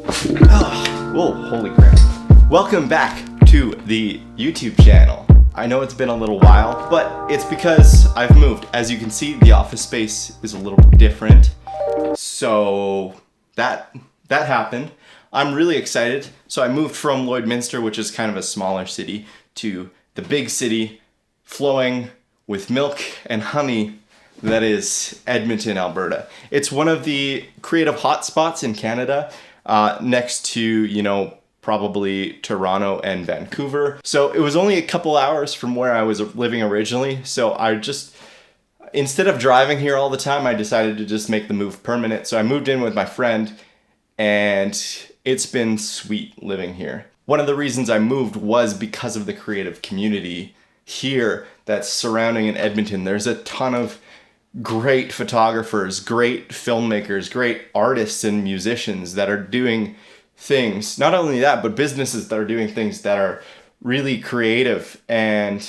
Whoa, holy crap. Welcome back to the YouTube channel. I know it's been a little while, but it's because I've moved. As you can see, the office space is a little different. So that happened. I'm really excited. So I moved from Lloydminster, which is kind of a smaller city, to the big city flowing with milk and honey that is Edmonton, Alberta. It's one of the creative hotspots in Canada, next to, probably Toronto and Vancouver. So it was only a couple hours from where I was living originally. So instead of driving here all the time, I decided to just make the move permanent. So I moved in with my friend, and it's been sweet living here. One of the reasons I moved was because of the creative community here that's surrounding in Edmonton. There's a ton of great photographers, great filmmakers, great artists and musicians that are doing things. Not only that, but businesses that are doing things that are really creative. And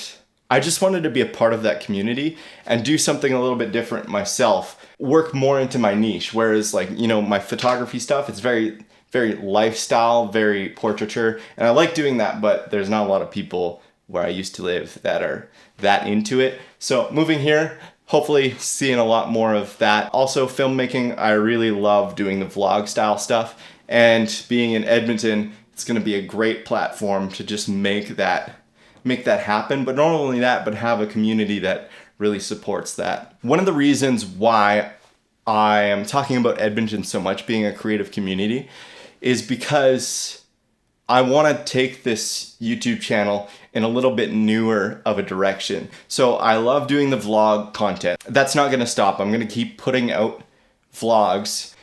I just wanted to be a part of that community and do something a little bit different myself, work more into my niche. Whereas my photography stuff, it's very, very lifestyle, very portraiture. And I like doing that, but there's not a lot of people where I used to live that are that into it. So moving here, hopefully seeing a lot more of that. Also filmmaking, I really love doing the vlog style stuff, and being in Edmonton, it's gonna be a great platform to just make that happen. But not only that, but have a community that really supports that. One of the reasons why I am talking about Edmonton so much, being a creative community, is because I want to take this YouTube channel in a little bit newer of a direction. So I love doing the vlog content. That's not going to stop. I'm going to keep putting out vlogs,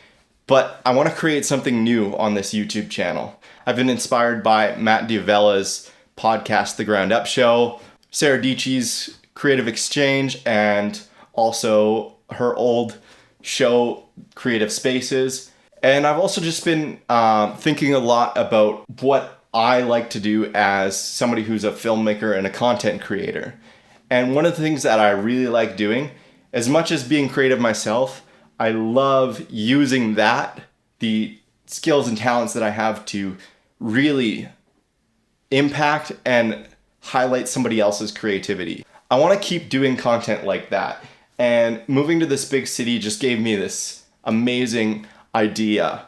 but I want to create something new on this YouTube channel. I've been inspired by Matt D'Avella's podcast, The Ground Up Show, Sara Dietschy's Creative Exchange, and also her old show, Creative Spaces. And I've also just been thinking a lot about what I like to do as somebody who's a filmmaker and a content creator. And one of the things that I really like doing, as much as being creative myself, I love using the skills and talents that I have to really impact and highlight somebody else's creativity. I want to keep doing content like that. And moving to this big city just gave me this amazing idea.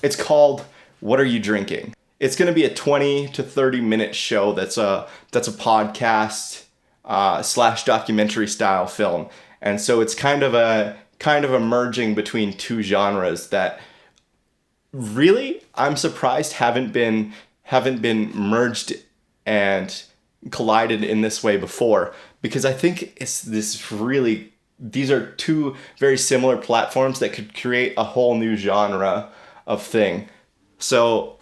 It's called What Are You Drinking? It's going to be a 20 to 30 minute show that's a podcast / documentary style film. And so it's kind of a merging between two genres that really, I'm surprised haven't been merged and collided in this way before, because I think these are two very similar platforms that could create a whole new genre of thing. So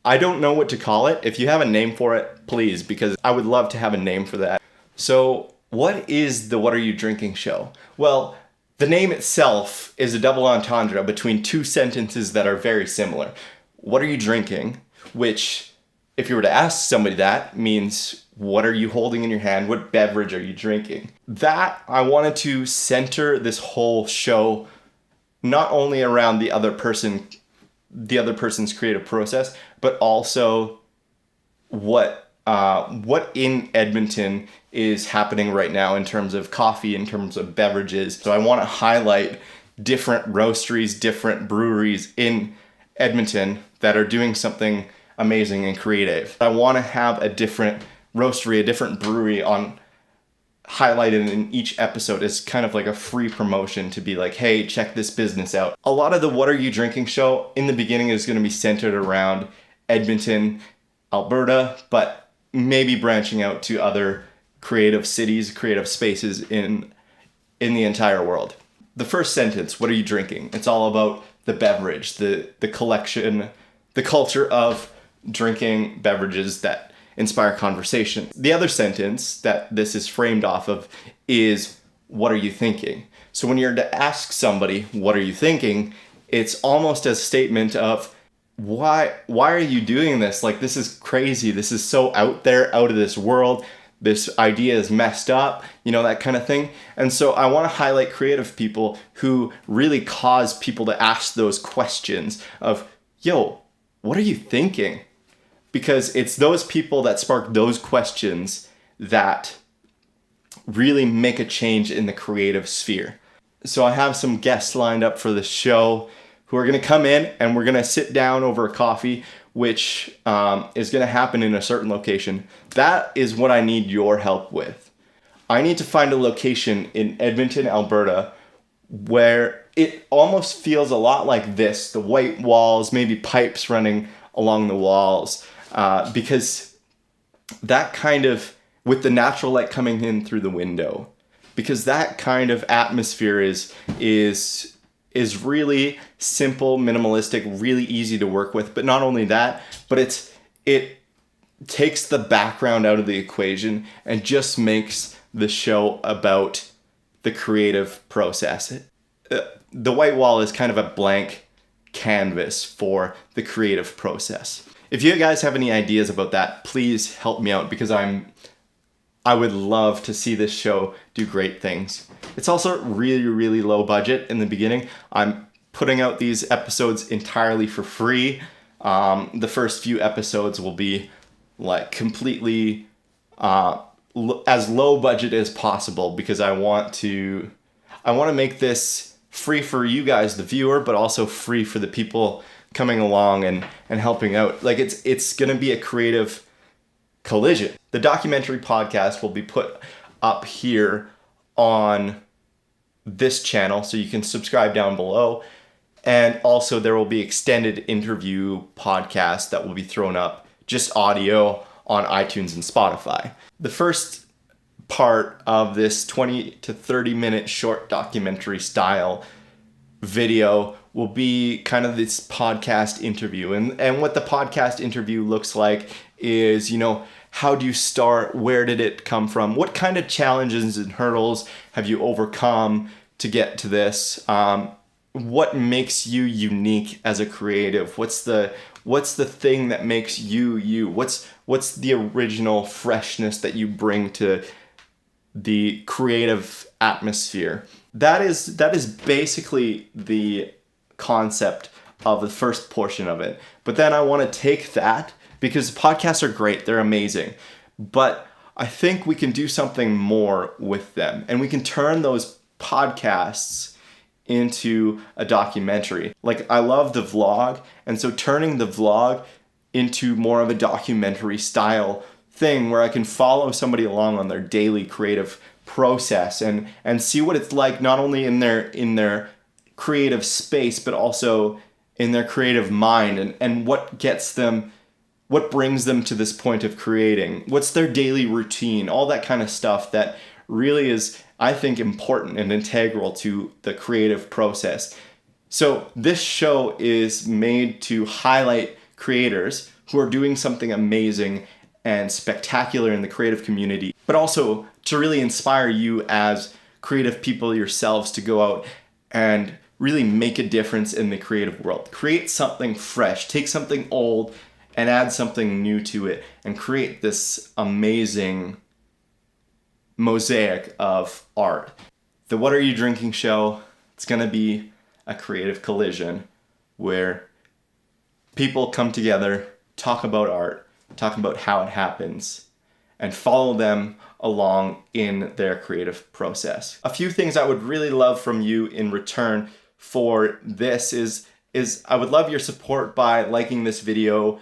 I don't know what to call it. If you have a name for it, please, because I would love to have a name for that. So what is the What Are You Drinking show? Well, the name itself is a double entendre between two sentences that are very similar. What are you drinking? Which, if you were to ask somebody that, means what are you holding in your hand? What beverage are you drinking? That, I wanted to center this whole show not only around the other person's creative process, but also what in Edmonton is happening right now in terms of coffee, in terms of beverages. So I want to highlight different roasteries, different breweries in Edmonton that are doing something amazing and creative. I want to have a different roastery, a different brewery highlighted in each episode as kind of like a free promotion to be like, hey, check this business out. A lot of the What Are You Drinking show in the beginning is going to be centered around Edmonton, Alberta, but maybe branching out to other creative cities, creative spaces in the entire world. The first sentence, what are you drinking? It's all about the beverage, the collection, the culture of drinking beverages that inspire conversation. The other sentence that this is framed off of is, what are you thinking? So when you're to ask somebody, what are you thinking? It's almost a statement of, why are you doing this? Like, this is crazy. This is so out there, out of this world. This idea is messed up, that kind of thing. And so I want to highlight creative people who really cause people to ask those questions of, yo, what are you thinking? Because it's those people that spark those questions that really make a change in the creative sphere. So I have some guests lined up for the show who are going to come in, and we're going to sit down over a coffee, which is going to happen in a certain location. That is what I need your help with. I need to find a location in Edmonton, Alberta, where it almost feels a lot like this, the white walls, maybe pipes running along the walls, because that kind of, with the natural light coming in through the window, because that kind of atmosphere is really simple, minimalistic, really easy to work with. But not only that, but it takes the background out of the equation and just makes the show about the creative process. The white wall is kind of a blank canvas for the creative process. If you guys have any ideas about that, please help me out, because I would love to see this show do great things. It's also really, really low budget in the beginning. I'm putting out these episodes entirely for free. The first few episodes will be like completely as low budget as possible, because I want to make this free for you guys, the viewer, but also free for the people coming along and helping out. Like it's gonna be a creative collision. The documentary podcast will be put up here on this channel, so you can subscribe down below. And also there will be extended interview podcasts that will be thrown up, just audio, on iTunes and Spotify. The first part of this 20 to 30 minute short documentary style video will be kind of this podcast interview. And what the podcast interview looks like is, how do you start? Where did it come from? What kind of challenges and hurdles have you overcome to get to this? What makes you unique as a creative? What's the thing that makes you you? What's the original freshness that you bring to the creative atmosphere? That is basically the concept of the first portion of it. But then I want to take that, because podcasts are great, they're amazing, but I think we can do something more with them, and we can turn those podcasts into a documentary. Like, I love the vlog, and so turning the vlog into more of a documentary style thing where I can follow somebody along on their daily creative process and see what it's like, not only in their creative space, but also in their creative mind, and what brings them to this point of creating, what's their daily routine, all that kind of stuff that really is, I think, important and integral to the creative process. So this show is made to highlight creators who are doing something amazing and spectacular in the creative community, but also to really inspire you as creative people yourselves to go out and really make a difference in the creative world. Create something fresh, take something old and add something new to it, and create this amazing mosaic of art. The What Are You Drinking show, it's gonna be a creative collision where people come together, talk about art, talk about how it happens, and follow them along in their creative process. A few things I would really love from you in return for this is I would love your support by liking this video,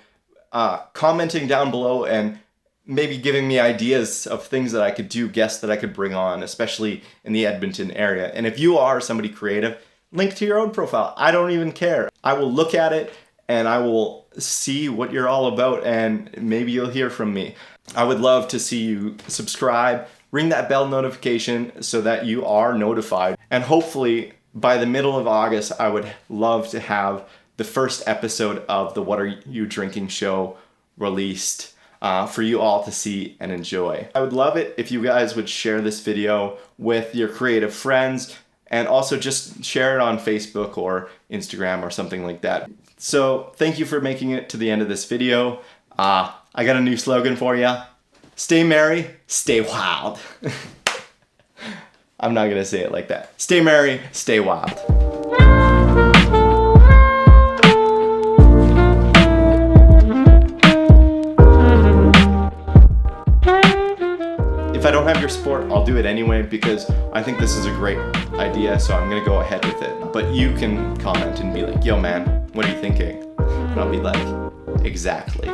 commenting down below, and maybe giving me ideas of things that I could do, guests that I could bring on, especially in the Edmonton area. And if you are somebody creative, link to your own profile. I don't even care. I will look at it and I will see what you're all about, and maybe you'll hear from me. I would love to see you subscribe, ring that bell notification so that you are notified. And hopefully by the middle of August, I would love to have the first episode of the What Are You Drinking show released for you all to see and enjoy. I would love it if you guys would share this video with your creative friends, and also just share it on Facebook or Instagram or something like that. So thank you for making it to the end of this video. I got a new slogan for you. Stay merry, stay wild. I'm not gonna say it like that. Stay merry, stay wild. I don't have your support, I'll do it anyway because I think this is a great idea, so I'm gonna go ahead with it. But you can comment and be like, yo man, what are you thinking? And I'll be like, exactly.